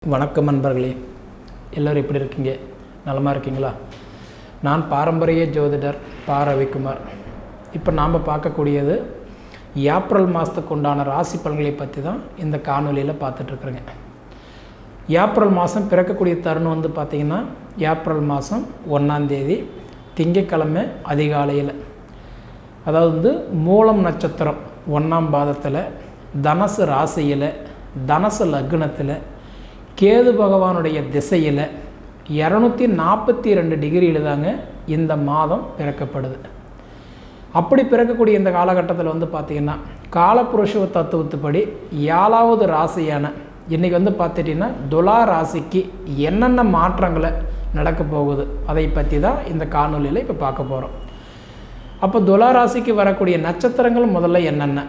வணக்கம் நண்பர்களே, எல்லோரும் எப்படி இருக்கீங்க? நலமாக இருக்கீங்களா? நான் பாரம்பரிய ஜோதிடர் பா. ரவிக்குமார். இப்போ நாம் பார்க்கக்கூடியது ஏப்ரல் மாதத்துக்கு உண்டான ராசி பலன்களை பற்றி தான் இந்த காணொலியில் பார்த்துட்ருக்குறேங்க. ஏப்ரல் மாதம் பிறக்கக்கூடிய தருணம் வந்து பார்த்திங்கன்னா ஏப்ரல் மாதம் 1ஆம் தேதி திங்கட்கிழமை அதிகாலையில், அதாவது மூலம் நட்சத்திரம் 1ஆம் பாதத்தில் தனுசு ராசியில் தனுசு லக்னத்தில் கேது பகவானுடைய திசையில் 242 டிகிரியில் தாங்க இந்த மாதம் பிறக்கப்படுது. அப்படி பிறக்கக்கூடிய இந்த காலகட்டத்தில் வந்து பார்த்திங்கன்னா காலப்புருஷ தத்துவத்துப்படி 7வது ராசியான இன்றைக்கி வந்து பார்த்துட்டிங்கன்னா துலா ராசிக்கு என்னென்ன மாற்றங்களை நடக்க போகுது அதை பற்றி தான் இந்த காணொலியில் இப்போ பார்க்க போகிறோம். அப்போ துலா ராசிக்கு வரக்கூடிய நட்சத்திரங்கள் முதல்ல என்னென்ன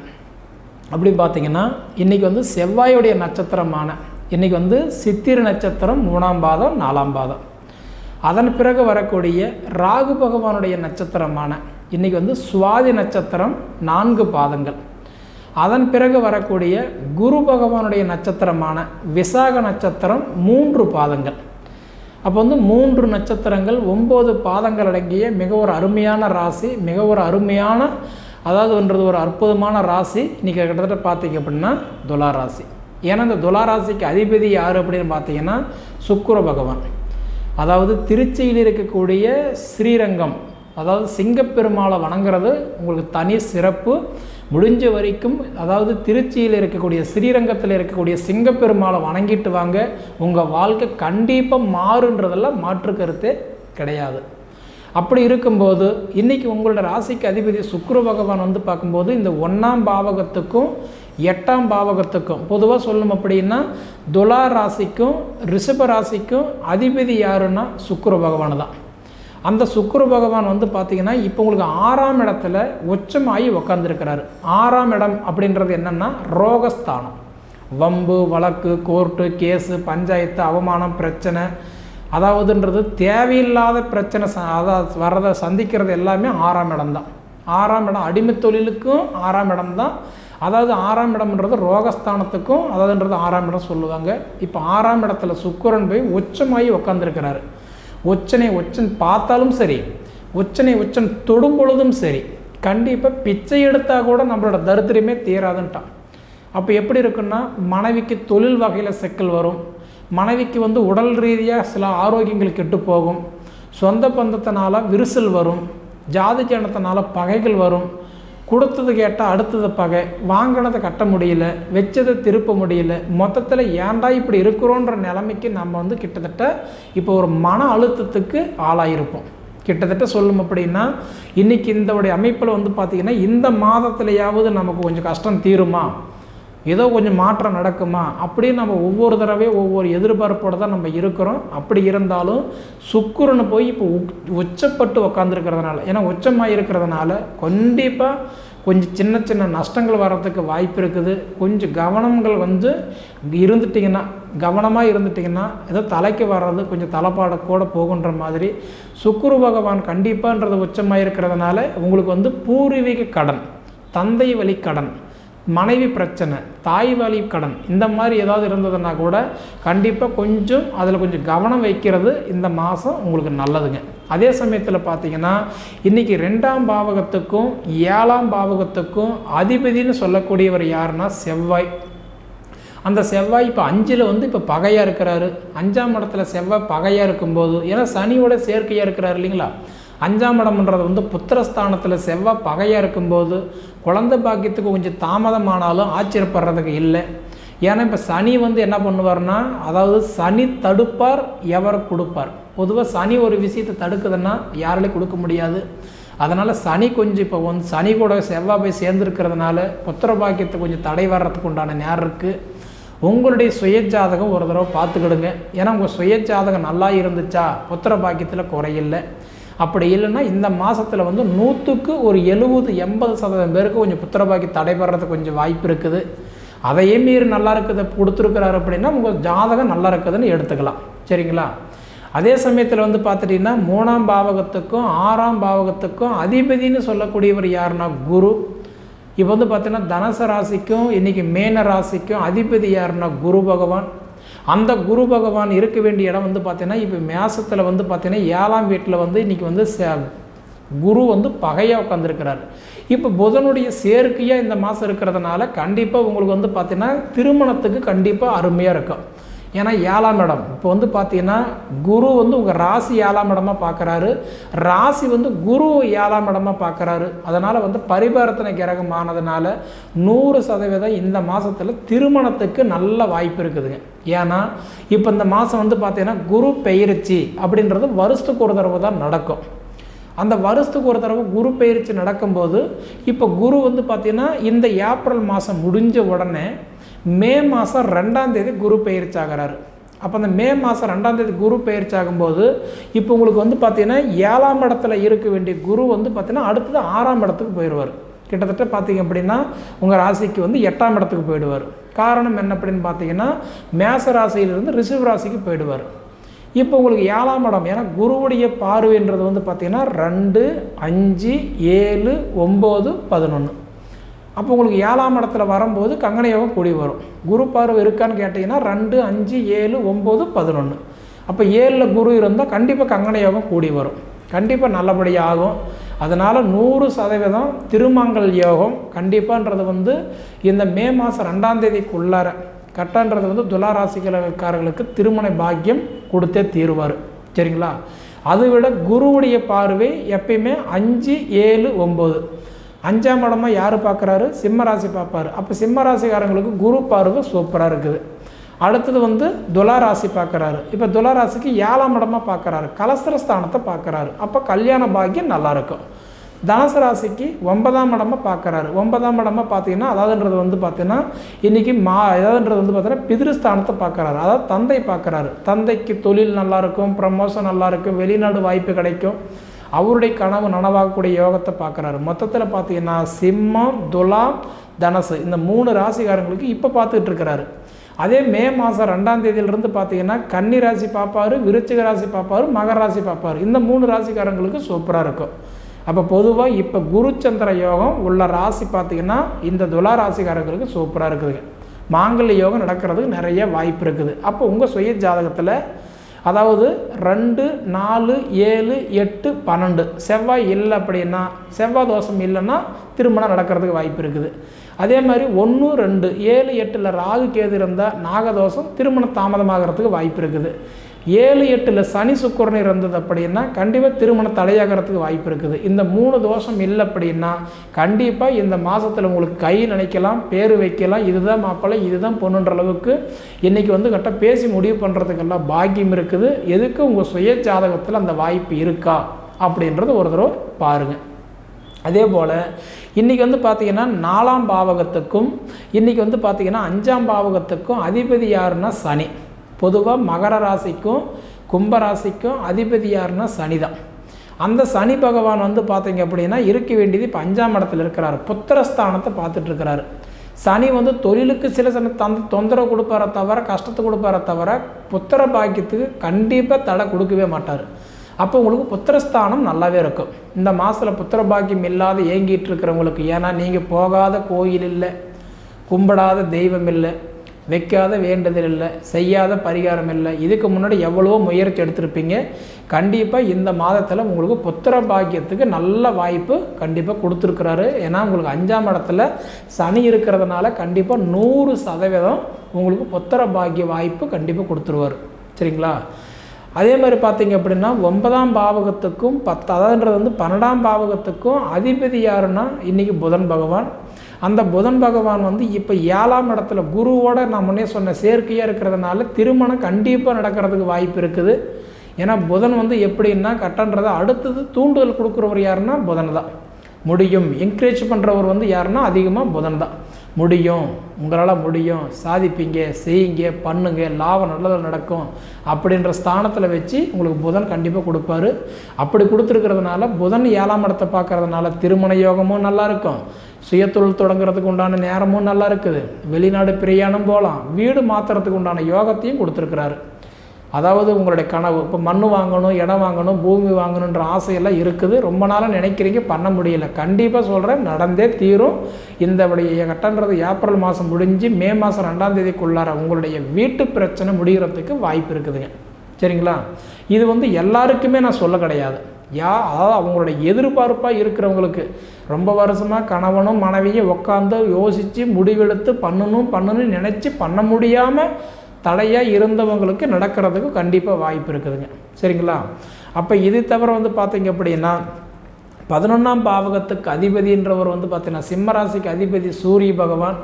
அப்படி பார்த்திங்கன்னா இன்றைக்கி வந்து செவ்வாயுடைய நட்சத்திரமான இன்றைக்கி வந்து சித்திர நட்சத்திரம் 3ஆம் பாதம் 4ஆம் பாதம். அதன் பிறகு வரக்கூடிய ராகு பகவானுடைய நட்சத்திரமான இன்றைக்கி வந்து சுவாதி நட்சத்திரம் 4 பாதங்கள். அதன் பிறகு வரக்கூடிய குரு பகவானுடைய நட்சத்திரமான விசாக நட்சத்திரம் 3 பாதங்கள். அப்போ வந்து 3 நட்சத்திரங்கள் 9 பாதங்கள் அடங்கிய மிக ஒரு அருமையான ராசி, மிக ஒரு அருமையான அதாவதுன்றது ஒரு அற்புதமான ராசி. இன்றைக்கி கிட்டத்தட்ட பார்த்திங்க அப்படின்னா துலா ராசி. ஏன்னா இந்த துலா ராசிக்கு அதிபதி யார் அப்படின்னு பார்த்தீங்கன்னா சுக்கிர பகவான். அதாவது திருச்சியில் இருக்கக்கூடிய ஸ்ரீரங்கம், அதாவது சிங்கப்பெருமாளை வணங்குறது உங்களுக்கு தனி சிறப்பு. முடிஞ்ச வரைக்கும் அதாவது திருச்சியில் இருக்கக்கூடிய ஸ்ரீரங்கத்தில் இருக்கக்கூடிய சிங்கப்பெருமாளை வணங்கிட்டு வாங்க, உங்கள் வாழ்க்கை கண்டிப்பாக மாறுன்றதெல்லாம் மாற்று கருத்தே கிடையாது. அப்படி இருக்கும்போது இன்றைக்கி உங்களோட ராசிக்கு அதிபதி சுக்கிர பகவான் வந்து பார்க்கும்போது இந்த 1ஆம் பாவகத்துக்கும் 8ஆம் பாவகத்துக்கும் பொதுவாக சொல்லணும் அப்படின்னா துலா ராசிக்கும் ரிஷப ராசிக்கும் அதிபதி யாருன்னா சுக்கிர பகவான் தான். அந்த சுக்கிர பகவான் வந்து பார்த்திங்கன்னா இப்போ உங்களுக்கு 6ஆம் இடத்துல உச்சமாகி உக்காந்துருக்கிறாரு. 6ஆம் இடம் அப்படின்றது என்னென்னா ரோகஸ்தானம். வம்பு வழக்கு கோர்ட்டு கேஸு பஞ்சாயத்து அவமானம் பிரச்சனை, அதாவதுன்றது தேவையில்லாத பிரச்சனை அதாவது வர்றதை சந்திக்கிறது எல்லாமே 6ஆம் இடம் தான். 6ஆம் இடம் அடிமை தொழிலுக்கும் 6ஆம் இடம் தான். அதாவது 6ஆம் இடம்ன்றது ரோகஸ்தானத்துக்கும் அதாவதுன்றது 6ஆம் இடம் சொல்லுவாங்க. இப்போ 6ஆம் இடத்துல சுக்கிரன் போய் உச்சமாகி உக்காந்துருக்கிறாரு. உச்சன் பார்த்தாலும் சரி, உச்சன் தொடும் பொழுதும் சரி, கண்டிப்பாக பிச்சை எடுத்தால் கூட நம்மளோட தரித்திரமே தீராதுன்ட்டான். அப்போ எப்படி இருக்குன்னா மனைவிக்கு தொழில் வகையில் சிக்கல் வரும், மனைவிக்கு வந்து உடல் ரீதியாக சில ஆரோக்கியங்கள் கெட்டு போகும், சொந்த பந்தத்தினால விரிசல் வரும், ஜாதி ஜனத்தினால பகைகள் வரும், கொடுத்தது கேட்டால் அடுத்தது பகை, வாங்கினதை கட்ட முடியல, வச்சதை திருப்ப முடியல, மொத்தத்தில் ஏன்டா இப்படி இருக்கிறோன்ற நிலைமைக்கு நம்ம வந்து கிட்டத்தட்ட இப்போ ஒரு மன அழுத்தத்துக்கு ஆளாயிருப்போம். கிட்டத்தட்ட சொல்லும் அப்படின்னா இன்றைக்கி இந்தோடைய அமைப்பில் வந்து பார்த்திங்கன்னா இந்த மாதத்துலையாவது நமக்கு கொஞ்சம் கஷ்டம் தீருமா, ஏதோ கொஞ்சம் மாற்றம் நடக்குமா அப்படின்னு நம்ம ஒவ்வொரு தடவையும் ஒவ்வொரு எதிர்பார்ப்போடு தான் நம்ம இருக்கிறோம். அப்படி இருந்தாலும் சுக்கிரனை போய் இப்போ உச்சப்பட்டு உக்காந்துருக்கிறதுனால, ஏன்னா உச்சமாக இருக்கிறதுனால கண்டிப்பாக கொஞ்சம் சின்ன சின்ன நஷ்டங்கள் வர்றதுக்கு வாய்ப்பு இருக்குது. கொஞ்சம் கவனங்கள் வந்து கவனமாக இருந்துட்டிங்கன்னா ஏதோ தலைக்கு வர்றது கொஞ்சம் தலைப்பாட கூட போகுன்ற மாதிரி சுக்கிர பகவான் கண்டிப்பான்றது உச்சமாக இருக்கிறதுனால உங்களுக்கு வந்து பூர்வீக கடன், தந்தை வழி கடன், மனைவி பிரச்சனை, தாய் வழி கடன் இந்த மாதிரி ஏதாவது இருந்ததுன்னா கூட கண்டிப்பாக கொஞ்சம் அதில் கொஞ்சம் கவனம் வைக்கிறது இந்த மாதம் உங்களுக்கு நல்லதுங்க. அதே சமயத்தில் பார்த்திங்கன்னா இன்றைக்கி 2ஆம் பாவகத்துக்கும் 7ஆம் பாவகத்துக்கும் அதிபதினு சொல்லக்கூடியவர் யாருன்னா செவ்வாய். அந்த செவ்வாய் இப்போ 5ல் வந்து இப்போ பகையாக இருக்கிறாரு. 5ஆம் இடத்துல செவ்வாய் பகையாக இருக்கும்போது, ஏன்னா சனியோட சேர்க்கையாக இருக்கிறாரு இல்லைங்களா, 5ஆம் இடம்ன்றது வந்து புத்திரஸ்தானத்தில் செவ்வாய் பகையாக இருக்கும்போது குழந்தை பாக்கியத்துக்கு கொஞ்சம் தாமதமானாலும் ஆச்சரியப்படுறதுக்கு இல்லை. ஏன்னா இப்போ சனி வந்து என்ன பண்ணுவார்னா, அதாவது சனி தடுப்பார் எவர் கொடுப்பார். பொதுவாக சனி ஒரு விஷயத்தை தடுக்குதுன்னா யாராலையும் கொடுக்க முடியாது. அதனால் சனி கொஞ்சம் இப்போ வந்து சனி கூட செவ்வாய் போய் சேர்ந்துருக்கிறதுனால புத்திர பாக்கியத்துக்கு கொஞ்சம் தடை வர்றதுக்கு உண்டான நேரம் இருக்குது. உங்களுடைய சுயஜாதகம் ஒரு தடவை பார்த்துக்கிடுங்க. ஏன்னா உங்கள் சுயஜாதகம் நல்லா இருந்துச்சா புத்திர பாக்கியத்தில் குறையில்லை. அப்படி இல்லைன்னா இந்த மாதத்தில் வந்து 100க்கு ஒரு 70-80% பேருக்கு கொஞ்சம் புத்திரபாக்கி தடைபடுறதுக்கு கொஞ்சம் வாய்ப்பு இருக்குது. அதையே மீறி நல்லா இருக்குது கொடுத்துருக்கிறாரு அப்படின்னா உங்கள் ஜாதகம் நல்லா இருக்குதுன்னு எடுத்துக்கலாம். சரிங்களா? அதே சமயத்தில் வந்து பார்த்துட்டிங்கன்னா 3ஆம் பாவகத்துக்கும் 6ஆம் பாவகத்துக்கும் அதிபதினு சொல்லக்கூடியவர் யாருன்னா குரு. இப்போ வந்து பார்த்திங்கன்னா தனுசு ராசிக்கும் இன்றைக்கி மேன ராசிக்கும் அதிபதி யாருன்னா குரு பகவான். அந்த குரு பகவான் இருக்க வேண்டிய இடம் வந்து பார்த்திங்கன்னா இப்போ மேசத்தில் வந்து பார்த்திங்கன்னா 7ஆம் வீட்டில் வந்து இன்றைக்கி வந்து குரு வந்து பகையாக உட்காந்துருக்கிறாரு. இப்போ புதனுடைய சேர்க்கையாக இந்த மாதம் இருக்கிறதுனால கண்டிப்பாக உங்களுக்கு வந்து பார்த்திங்கன்னா திருமணத்துக்கு கண்டிப்பாக அருமையாக இருக்கும். ஏன்னா 7ஆம் இடம் இப்போ வந்து பார்த்திங்கன்னா குரு வந்து உங்கள் ராசி 7ஆம் இடமாக பார்க்குறாரு, ராசி வந்து குரு 7ஆம் இடமாக பார்க்குறாரு. அதனால் வந்து பரிவர்த்தனை கிரகம் ஆனதுனால 100% இந்த மாதத்தில் திருமணத்துக்கு நல்ல வாய்ப்பு இருக்குதுங்க. ஏன்னா இப்போ இந்த மாதம் வந்து பார்த்திங்கன்னா குரு பெயர்ச்சி அப்படின்றது வருஷத்துக்கு ஒரு தடவை தான் நடக்கும். அந்த வருஷத்துக்கு ஒரு தடவை குரு பெயர்ச்சி நடக்கும்போது இப்போ குரு வந்து பார்த்திங்கன்னா இந்த ஏப்ரல் மாதம் முடிஞ்ச உடனே மே மாதம் 2ஆம் தேதி குரு பெயர்ச்சி ஆகிறாரு. அப்போ அந்த மே மாதம் 2ஆம் தேதி குரு பெயர்ச்சி ஆகும்போது இப்போ உங்களுக்கு வந்து பார்த்திங்கன்னா 7ஆம் இடத்துல இருக்க வேண்டிய குரு வந்து பார்த்திங்கன்னா அடுத்தது 6ஆம் இடத்துக்கு போயிடுவார். கிட்டத்தட்ட பார்த்திங்க அப்படின்னா உங்கள் ராசிக்கு வந்து 8ஆம் இடத்துக்கு போயிடுவார். காரணம் என்ன அப்படின்னு பார்த்தீங்கன்னா மேச ராசியிலிருந்து ரிஷப ராசிக்கு போயிடுவார். இப்போ உங்களுக்கு 7ஆம் இடம், ஏன்னா குருவுடைய பார்வைன்றது வந்து பார்த்திங்கன்னா 2, 5, 7, 9, 11. அப்போ உங்களுக்கு 7ஆம் இடத்துல வரும்போது கங்கண யோகம் கூடி வரும். குரு பார்வை இருக்கான்னு கேட்டிங்கன்னா 2, 5, 7, 9, 11. அப்போ 7ல் குரு இருந்தால் கண்டிப்பாக கங்கண யோகம் கூடி வரும், கண்டிப்பாக நல்லபடியாக ஆகும். அதனால் 100% திருமங்கல் யோகம் கண்டிப்பான்றது வந்து இந்த மே மாதம் 2ஆம் தேதிக்குள்ளார கட்டன்றது வந்து துலா ராசிக்காரர்களுக்கு திருமண பாக்கியம் கொடுத்தே தீருவார். சரிங்களா? அதை விட குருவுடைய பார்வை எப்பயுமே 5, 7, 9 5ஆம் இடமாக யார் பார்க்குறாரு? சிம்ம ராசி பார்ப்பார். அப்போ சிம்ம ராசிக்காரங்களுக்கு குரு பார்வை சூப்பராக இருக்குது. அடுத்தது வந்து துலா ராசி பார்க்குறாரு. இப்போ துலா ராசிக்கு 7ஆம் இடமாக பார்க்குறாரு, கலஸ்திரஸ்தானத்தை பார்க்குறாரு. அப்போ கல்யாண பாக்கியம் நல்லாயிருக்கும். தனுசு ராசிக்கு 9ஆம் இடமாக பார்க்குறாரு. 9ஆம் இடமாக பார்த்தீங்கன்னா அதாவதுன்றது வந்து பார்த்தீங்கன்னா இன்றைக்கி ஏதாவதுன்றது வந்து பார்த்தீங்கன்னா பிதிருஸ்தானத்தை பார்க்குறாரு, அதாவது தந்தை பார்க்குறாரு. தந்தைக்கு தொழில் நல்லாயிருக்கும், ப்ரமோஷன் நல்லாயிருக்கும், வெளிநாடு வாய்ப்பு கிடைக்கும், அவருடைய கனவு நனவாகக்கூடிய யோகத்தை பார்க்குறாரு. மொத்தத்தில் பார்த்தீங்கன்னா சிம்மம், துலா, தனுசு இந்த 3 ராசிக்காரங்களுக்கு இப்போ பார்த்துக்கிட்டு இருக்கிறாரு. அதே மே மாதம் 2ஆம் தேதியிலிருந்து பார்த்தீங்கன்னா கன்னி ராசி பார்ப்பார், விருச்சிக ராசி பார்ப்பார், மகர ராசி பார்ப்பார். இந்த 3 ராசிக்காரங்களுக்கு சூப்பராக இருக்கும். அப்போ பொதுவாக இப்போ குருச்சந்திர யோகம் உள்ள ராசி பார்த்திங்கன்னா இந்த துலா ராசிக்காரங்களுக்கு சூப்பராக இருக்குதுங்க. மாங்கல்ய யோகம் நடக்கிறதுக்கு நிறைய வாய்ப்பு இருக்குது. அப்போ உங்கள் சுய ஜாதகத்தில் அதாவது 2, 4, 7, 8, 12 செவ்வாய் இல்லை அப்படின்னா, செவ்வாய் தோஷம் இல்லைன்னா திருமணம் நடக்கிறதுக்கு வாய்ப்பு இருக்குது. அதே மாதிரி 1, 2, 7, 8ல் ராகு கேது இருந்தால் நாகதோஷம் திருமணம் தாமதமாகிறதுக்கு வாய்ப்பு இருக்குது. 7, 8ல் சனி சுக்கிரன் இருந்தது அப்படின்னா கண்டிப்பாக திருமணம் தடையாகிறதுக்கு வாய்ப்பு இருக்குது. இந்த 3 தோஷம் இல்லை அப்படின்னா கண்டிப்பாக இந்த மாதத்தில் உங்களுக்கு கை நினைக்கலாம், பேர் வைக்கலாம், இதுதான் மாப்பிள்ளை இதுதான் பொண்ணுன்ற அளவுக்கு இன்றைக்கி வந்து கரெக்டாக பேசி முடிவு பண்ணுறதுக்கெல்லாம் பாக்கியம் இருக்குது. எதுக்கு உங்கள் சுய ஜாதகத்தில் அந்த வாய்ப்பு இருக்கா அப்படின்றது ஒரு தடவை பாருங்கள். அதே போல் இன்றைக்கி வந்து பார்த்திங்கன்னா 4ஆம் பாவகத்துக்கும் இன்றைக்கி வந்து பார்த்திங்கன்னா 5ஆம் பாவகத்துக்கும் அதிபதி யாருன்னா சனி. பொதுவாக மகர ராசிக்கும் கும்பராசிக்கும் அதிபதி யாருன்னா சனி தான். அந்த சனி பகவான் வந்து பார்த்திங்க அப்படின்னா இருக்க வேண்டியது இப்போ 5ஆம் இடத்துல இருக்கிறார், புத்திரஸ்தானத்தை பார்த்துட்ருக்கிறாரு. சனி வந்து தொழிலுக்கு சில தொந்தரவு கொடுப்பார தவிர, கஷ்டத்தை கொடுப்பார தவிர புத்திர பாக்கியத்துக்கு கண்டிப்பாக தடை கொடுக்கவே மாட்டார். அப்போ உங்களுக்கு புத்திரஸ்தானம் நல்லாவே இருக்கும். இந்த மாதத்தில் புத்திர பாக்கியம் இல்லாத ஏங்கிட்டு இருக்கிறவங்களுக்கு, ஏன்னா நீங்கள் போகாத கோயில் இல்லை, கும்பிடாத தெய்வம் இல்லை, வைக்காத வேண்டுதல் இல்லை, செய்யாத பரிகாரம் இல்லை, இதுக்கு முன்னாடி எவ்வளவோ முயற்சி எடுத்திருப்பீங்க. கண்டிப்பாக இந்த மாதத்தில் உங்களுக்கு புத்திர பாக்கியத்துக்கு நல்ல வாய்ப்பு கண்டிப்பாக கொடுத்துருக்குறாரு. ஏன்னா உங்களுக்கு 5ஆம் இடத்துல சனி இருக்கிறதுனால கண்டிப்பாக 100% உங்களுக்கு புத்திர பாக்கிய வாய்ப்பு கண்டிப்பாக கொடுத்துருவார். சரிங்களா? அதே மாதிரி பார்த்தீங்க அப்படின்னா 9ஆம் பாவகத்துக்கும் அதாவதுன்றது வந்து 12ஆம் பாவகத்துக்கும் அதிபதி யாருன்னா இன்றைக்கி புதன் பகவான். அந்த புதன் பகவான் வந்து இப்போ 7ஆம் இடத்துல குருவோட நான் முன்னே சொன்ன சேர்க்கையாக இருக்கிறதுனால திருமணம் கண்டிப்பாக நடக்கிறதுக்கு வாய்ப்பு இருக்குது. ஏன்னா புதன் வந்து எப்படின்னா கட்டன்றதை அடுத்தது தூண்டுதல் கொடுக்குறவர் யாருன்னா புதன் தான். முடியும் என்கரேஜ் பண்ணுறவர் வந்து யாருன்னா அதிகமாக புதன் தான். முடியும், உங்களால் முடியும், சாதிப்பீங்க, செய்யுங்க, பண்ணுங்க, லாபம் நல்லதாக நடக்கும் அப்படின்ற ஸ்தானத்தில் வச்சு உங்களுக்கு புதன் கண்டிப்பாக கொடுப்பாரு. அப்படி கொடுத்துருக்கிறதுனால புதன் 7ஆம் இடத்தை பார்க்கறதுனால திருமண யோகமும் நல்லாயிருக்கும், சுயத்தொழில் தொடங்குறதுக்கு உண்டான நேரமும் நல்லா இருக்குது, வெளிநாடு பிரயாணம் போகலாம், வீடு மாற்றுறதுக்கு உண்டான யோகத்தையும் கொடுத்துருக்குறாரு. அதாவது உங்களுடைய கனவு இப்போ மண் வாங்கணும், இடம் வாங்கணும், பூமி வாங்கணுன்ற ஆசையெல்லாம் இருக்குது. ரொம்ப நாளாக நினைக்கிறீங்க, பண்ண முடியல. கண்டிப்பாக சொல்கிறேன், நடந்தே தீரும். இந்த கட்டன்றது ஏப்ரல் மாதம் முடிஞ்சு மே மாதம் 2ஆம் தேதிக்குள்ளார உங்களுடைய வீட்டு பிரச்சனை முடிகிறதுக்கு வாய்ப்பு இருக்குதுங்க. சரிங்களா? இது வந்து எல்லாருக்குமே நான் சொல்ல கிடையாது. அதாவது அவங்களுடைய எதிர்பார்ப்பாக இருக்கிறவங்களுக்கு ரொம்ப வருஷமாக கணவனும் மனைவியும் உட்காந்து யோசித்து முடிவெடுத்து பண்ணணும்னு நினச்சி பண்ண முடியாமல் தடையாக இருந்தவங்களுக்கு நடக்கிறதுக்கு கண்டிப்பாக வாய்ப்பு இருக்குதுங்க. சரிங்களா? அப்போ இது தவிர வந்து பார்த்திங்க அப்படின்னா 11ஆம் பாவகத்துக்கு அதிபதின்றவர் வந்து பார்த்திங்கன்னா சிம்மராசிக்கு அதிபதி சூரிய பகவான்.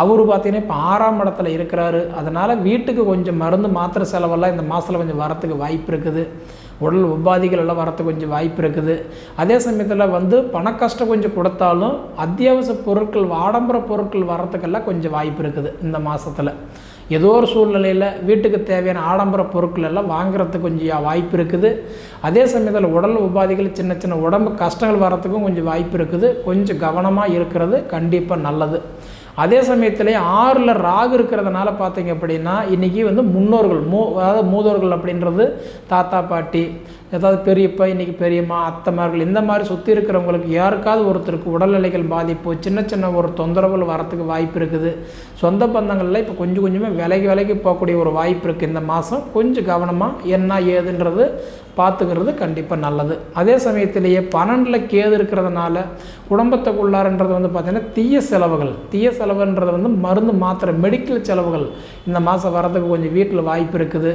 அவர் பார்த்திங்கன்னா இப்போ 6ஆம் இடத்துல இருக்கிறாரு. அதனால் வீட்டுக்கு கொஞ்சம் மருந்து மாத்திரை செலவெல்லாம் இந்த மாதத்தில் கொஞ்சம் வரத்துக்கு வாய்ப்பு இருக்குது. உடல் உபாதிகள் எல்லாம் வரத்துக்கு கொஞ்சம் வாய்ப்பு இருக்குது. அதே சமயத்தில் வந்து பண கஷ்டம் கொஞ்சம் கொடுத்தாலும் அத்தியாவசிய பொருட்கள், ஆடம்பர பொருட்கள் வரத்துக்கெல்லாம் கொஞ்சம் வாய்ப்பு இருக்குது இந்த மாதத்தில். ஏதோ ஒரு சூழ்நிலையில் வீட்டுக்கு தேவையான ஆடம்பர பொருட்கள் எல்லாம் வாங்குறதுக்கு கொஞ்சம் வாய்ப்பு இருக்குது. அதே சமயத்தில் உடல் உபாதிகள், சின்ன சின்ன உடம்பு கஷ்டங்கள் வரத்துக்கும் கொஞ்சம் வாய்ப்பு இருக்குது. கொஞ்சம் கவனமாக இருக்கிறது கண்டிப்பாக நல்லது. அதே சமயத்திலே 6ல் ராகு இருக்கிறதுனால பார்த்திங்க அப்படின்னா இன்றைக்கி வந்து முன்னோர்கள் அதாவது மூதோர்கள் அப்படின்றது தாத்தா பாட்டி, ஏதாவது பெரியப்பா, இன்றைக்கி பெரியம்மா, அத்தைமார்கள், இந்த மாதிரி சுற்றி இருக்கிறவங்களுக்கு யாருக்காவது ஒருத்தருக்கு உடல்நிலைகள் பாதிப்பு, சின்ன சின்ன ஒரு தொந்தரவுகள் வரத்துக்கு வாய்ப்பு இருக்குது. சொந்த பந்தங்களில் இப்போ கொஞ்சம் கொஞ்சமாக விலகி போகக்கூடிய ஒரு வாய்ப்பு இருக்குது. இந்த மாதம் கொஞ்சம் கவனமாக என்ன ஏதுன்றது பார்த்துக்கிறது கண்டிப்பாக நல்லது. அதே சமயத்திலேயே 12ல் கேது இருக்கிறதுனால குடும்பத்துக்குள்ளாரன்றது வந்து பார்த்திங்கன்னா தீய செலவுன்றது வந்து மருந்து மாத்திரை மெடிக்கல் செலவுகள் இந்த மாதம் வரதுக்கு கொஞ்சம் வீட்டில் வாய்ப்பு இருக்குது.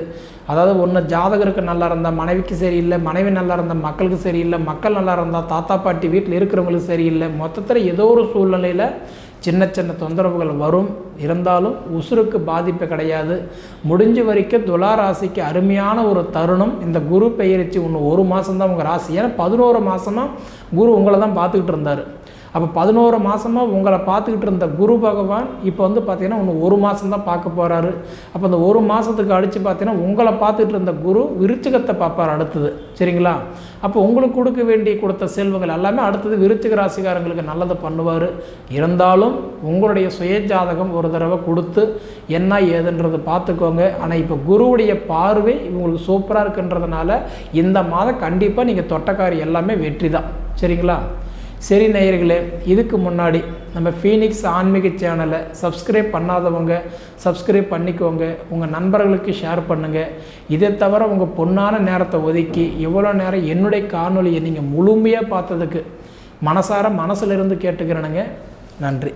அதாவது ஒன்று ஜாதகருக்கு நல்லா இருந்தால் மனைவிக்கு சரியில்லை, மனைவி நல்லா இருந்தால் மக்களுக்கு சரியில்லை, மக்கள் நல்லா இருந்தால் தாத்தா பாட்டி வீட்டில் இருக்கிறவங்களுக்கு சரியில்லை. மொத்தத்தில் ஏதோ ஒரு சூழ்நிலையில் சின்ன சின்ன தொந்தரவுகள் வரும். இருந்தாலும் உசுருக்கு பாதிப்பு கிடையாது. முடிஞ்ச வரைக்கும் துலா ராசிக்கு அருமையான ஒரு தருணம் இந்த குரு பெயர்ச்சி. இன்னும் 1 மாதம்தான் உங்கள் ராசி. ஏன்னா 11 மாதமாக குரு உங்களை தான் பார்த்துக்கிட்டு இருந்தார். அப்போ 11 மாதமாக உங்களை பார்த்துக்கிட்டு இருந்த குரு பகவான் இப்போ வந்து பார்த்திங்கன்னா இன்னும் 1 மாதம்தான் பார்க்க போகிறாரு. அப்போ அந்த 1 மாதத்துக்கு அடித்து பார்த்திங்கன்னா உங்களை பார்த்துக்கிட்டு இருந்த குரு விருச்சிகத்தை பார்ப்பார் அடுத்தது. சரிங்களா? அப்போ உங்களுக்கு கொடுத்த செல்வங்கள் எல்லாமே அடுத்தது விருச்சிக ராசிக்காரங்களுக்கு நல்லதை பண்ணுவார். இருந்தாலும் உங்களுடைய சுய ஜாதகம் ஒரு தடவை கொடுத்து என்ன ஏதுன்றது பார்த்துக்கோங்க. ஆனால் இப்போ குருவுடைய பார்வை உங்களுக்கு சூப்பராக இருக்குன்றதுனால இந்த மாதம் கண்டிப்பாக நீங்கள் தொட்டக்காரி எல்லாமே வெற்றி தான். சரிங்களா? சரி நேயர்களே, இதுக்கு முன்னாடி நம்ம ஃபீனிக்ஸ் ஆன்மீக சேனலை சப்ஸ்கிரைப் பண்ணாதவங்க சப்ஸ்கிரைப் பண்ணிக்கோங்க. உங்கள் நண்பர்களுக்கு ஷேர் பண்ணுங்கள். இதை தவிர உங்கள் பொன்னான நேரத்தை ஒதுக்கி இவ்வளோ நேரம் என்னுடைய காணொலியை நீங்கள் முழுமையாக பார்த்ததுக்கு மனசிலிருந்து கேட்டுக்கிறேனுங்க. நன்றி.